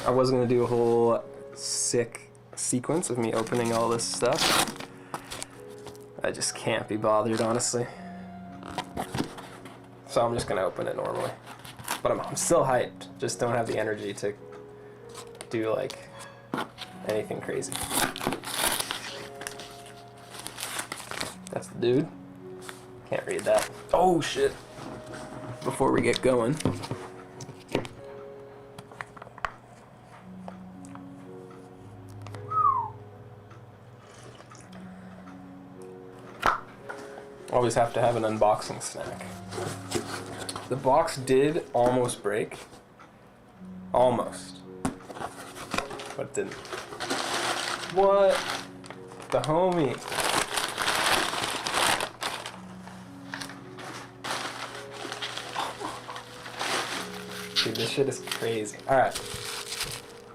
I was gonna do a whole sick sequence of me opening all this stuff. I just can't be bothered, honestly. So I'm just gonna open it normally. But I'm still hyped, just don't have the energy to do like anything crazy. That's the dude. Can't read that. Oh shit. Before we get going. Always have to have an unboxing snack. The box did almost break. Almost. But it didn't. What? The homie. Dude, this shit is crazy. Alright.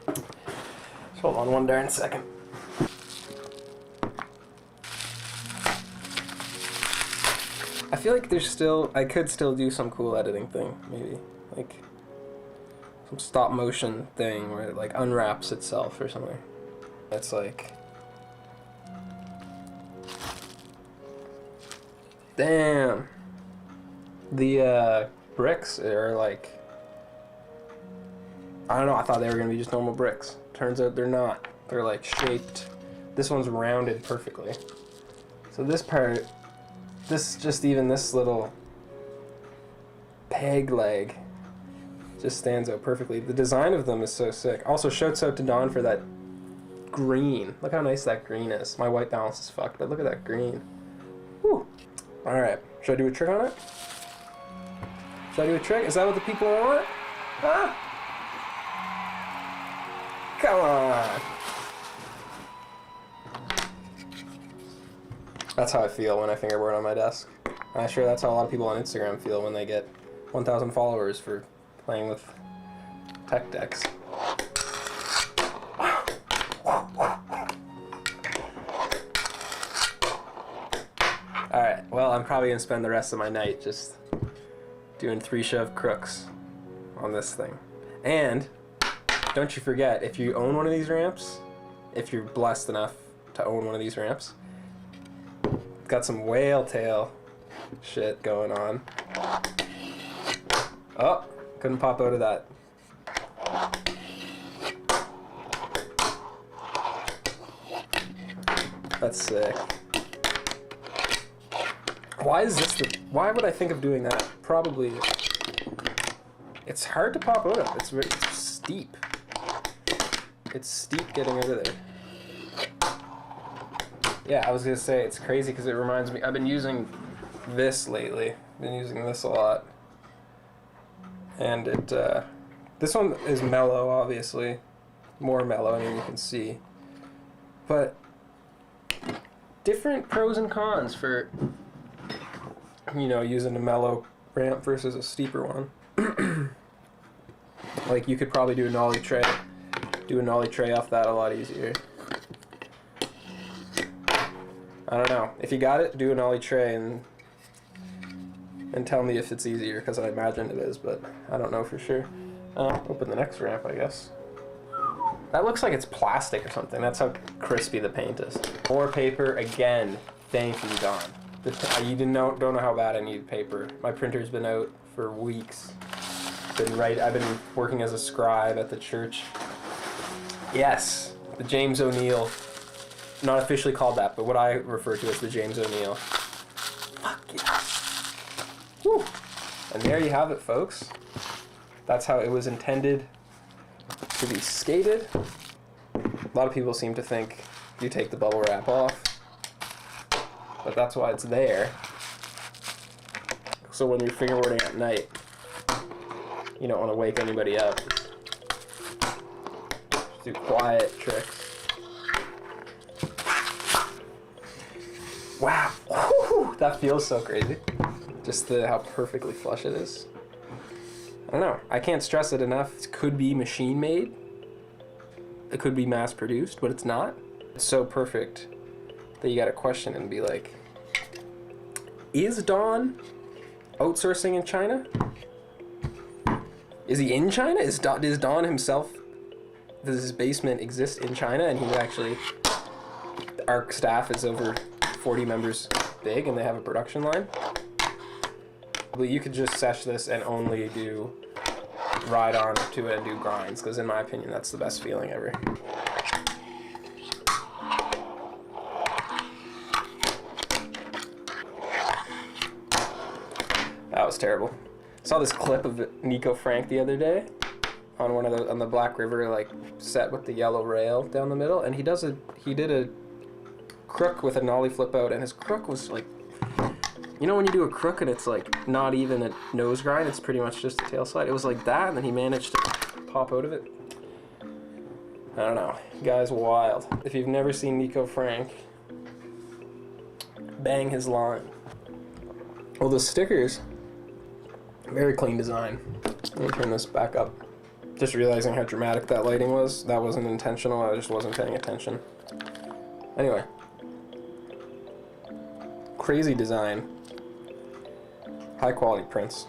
Just hold on one darn second. I feel like I could still do some cool editing thing, maybe. Like, some stop motion thing where it like unwraps itself or something. It's like... Damn! The bricks are like... I don't know, I thought they were gonna be just normal bricks. Turns out they're not. They're like shaped. This one's rounded perfectly. So this part... This little peg leg just stands out perfectly. The design of them is so sick. Also, shouts out to Don for that green. Look how nice that green is. My white balance is fucked, but look at that green. Whew. Alright, should I do a trick on it? Should I do a trick? Is that what the people want? Huh? Come on! That's how I feel when I fingerboard on my desk. I'm sure that's how a lot of people on Instagram feel when they get 1,000 followers for playing with tech decks. Alright, well, I'm probably going to spend the rest of my night just doing 3-shove crooks on this thing. And, don't you forget, if you own one of these ramps, if you're blessed enough to own one of these ramps, got some whale tail shit going on. Oh, couldn't pop out of that. That's sick. Why why would I think of doing that? Probably, it's hard to pop out of. It's steep. It's steep getting out of there. Yeah, I was gonna say it's crazy because it reminds me. I've been using this lately. Been using this a lot, and it. This one is mellow, obviously, more mellow. I mean, you can see, but different pros and cons for using a mellow ramp versus a steeper one. Like you could probably do a nollie tray off that a lot easier. I don't know. If you got it, do an ollie tray and tell me if it's easier, because I imagine it is, but I don't know for sure. Open the next ramp, I guess. That looks like it's plastic or something. That's how crispy the paint is. More paper again. Thank you, Don. You don't know how bad I need paper. My printer's been out for weeks. I've been working as a scribe at the church. Yes, the James O'Neill. Not officially called that, but what I refer to as the James O'Neill. Fuck yeah. Whew. And there you have it, folks. That's how it was intended to be skated. A lot of people seem to think you take the bubble wrap off, but that's why it's there. So when you're fingerboarding at night, you don't want to wake anybody up. Just do quiet tricks. Wow, whew, that feels so crazy. Just how perfectly flush it is. I don't know, I can't stress it enough. It could be machine made. It could be mass produced, but it's not. It's so perfect that you gotta question and be like, is Don outsourcing in China? Is he in China? Is Don himself this basement exists in China, and he actually, our staff is over 40 members big, and they have a production line. Well, you could just sesh this and only do ride on to it and do grinds, because in my opinion, that's the best feeling ever. That was terrible. I saw this clip of Nico Frank the other day on one of the on the Black River like set with the yellow rail down the middle, and he did a crook with a nollie flip out, and his crook was like, you know when you do a crook and it's like not even a nose grind, it's pretty much just a tail slide. It was like that, and then he managed to pop out of it. I don't know, guy's wild. If you've never seen Nico Frank bang his line. Well, the stickers, very clean design. Let me turn this back up. Just realizing how dramatic that lighting was. That wasn't intentional, I just wasn't paying attention. Anyway. Crazy design. High quality prints.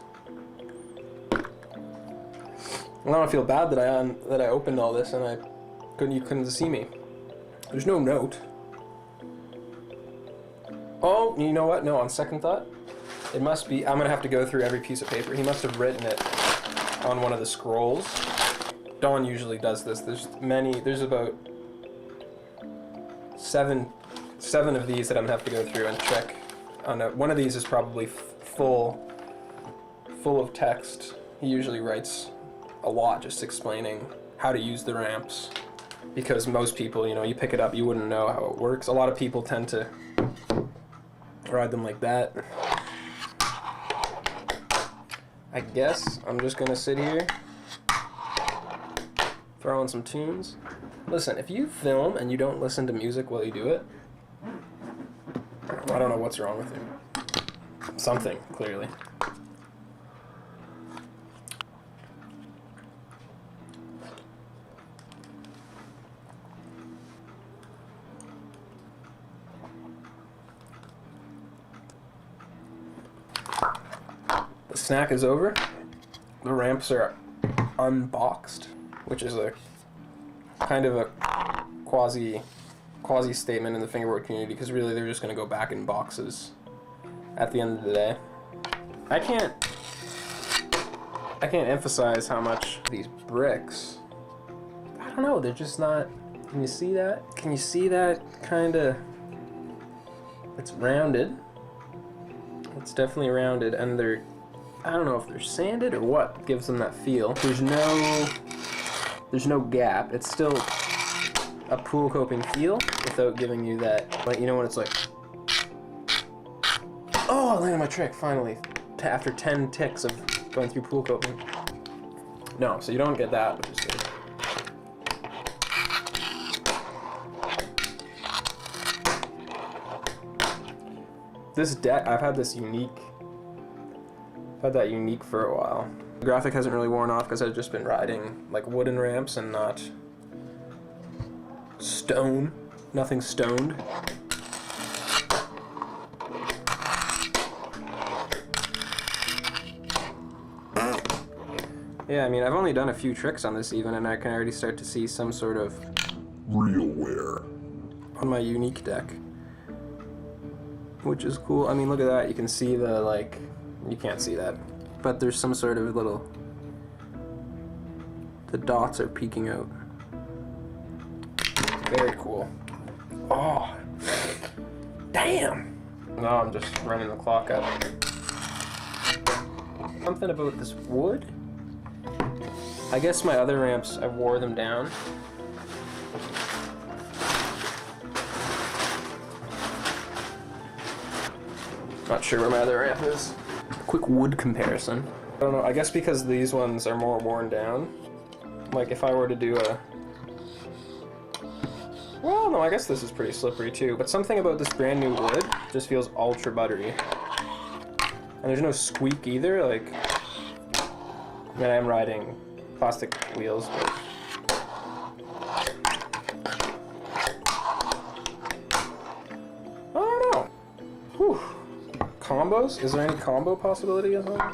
Now I feel bad that I opened all this and you couldn't see me. There's no note. Oh, you know what? No, on second thought, it must be. I'm gonna have to go through every piece of paper. He must have written it on one of the scrolls. Don usually does this. There's about seven of these that I'm gonna have to go through and check. One of these is probably full of text. He usually writes a lot just explaining how to use the ramps, because most people, you know, you pick it up, you wouldn't know how it works. A lot of people tend to ride them like that. I guess I'm just gonna sit here, throw in some tunes. Listen, if you film and you don't listen to music while you do it, I don't know what's wrong with you. Something, clearly. The snack is over. The ramps are unboxed, which is a kind of a quasi statement in the fingerboard community, because really they're just going to go back in boxes at the end of the day. I can't emphasize how much these bricks, I don't know, they're just not, can you see that? Can you see that kind of, it's rounded. It's definitely rounded, and they're, I don't know if they're sanded or what gives them that feel. There's no gap. It's still a pool coping feel without giving you that, like, you know when it's like, oh, I landed my trick finally after 10 ticks of going through pool coping. No, so you don't get that, which is good. This deck, I've had that unique for a while. The graphic hasn't really worn off because I've just been riding like wooden ramps and not stone. Nothing stoned. Yeah, I mean, I've only done a few tricks on this even, and I can already start to see some sort of real wear on my unique deck, which is cool. I mean, look at that. You can see the, like, you can't see that, but there's some sort of little, the dots are peeking out. Very cool. Oh, damn. No, I'm just running the clock up. Something about this wood. I guess my other ramps, I wore them down. Not sure where my other ramp is. Quick wood comparison. I don't know, I guess because these ones are more worn down. Like if I were to do a... Well, no, I guess this is pretty slippery too, but something about this brand new wood just feels ultra buttery. And there's no squeak either, like... I mean, I am riding plastic wheels, but... I don't know. Whew. Combos? Is there any combo possibility as well?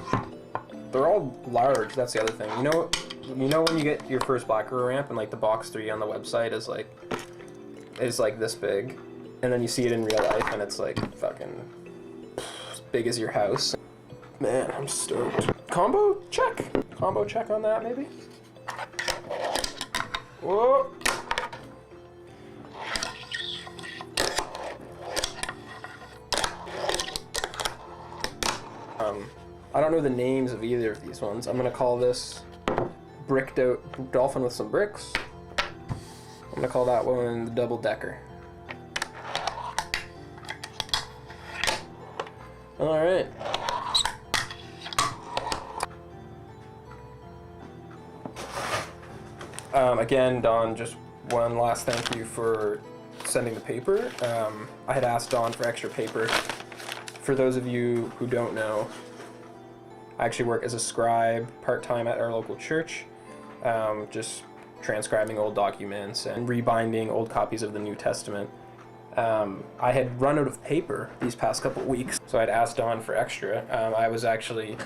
They're all large, that's the other thing. You know what? you know when you get your first Blackroom ramp and like the box 3 on the website is like this big, and then you see it in real life and it's like fucking as big as your house. Man, I'm stoked. Combo check. Combo check on that maybe. Whoa. I don't know the names of either of these ones. I'm gonna call this bricked out dolphin with some bricks. I'm gonna call that one the double decker. All right. Again, Don, just one last thank you for sending the paper. I had asked Don for extra paper. For those of you who don't know, I actually work as a scribe part-time at our local church, just transcribing old documents and rebinding old copies of the New Testament. I had run out of paper these past couple of weeks, so I'd asked Don for extra. I was actually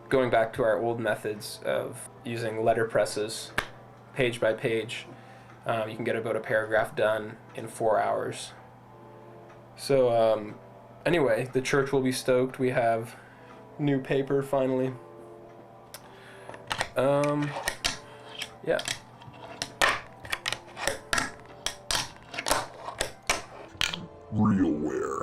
going back to our old methods of using letter presses, page by page. You can get about a paragraph done in 4 hours. So anyway, the church will be stoked. We have new paper finally. Yeah. Realware.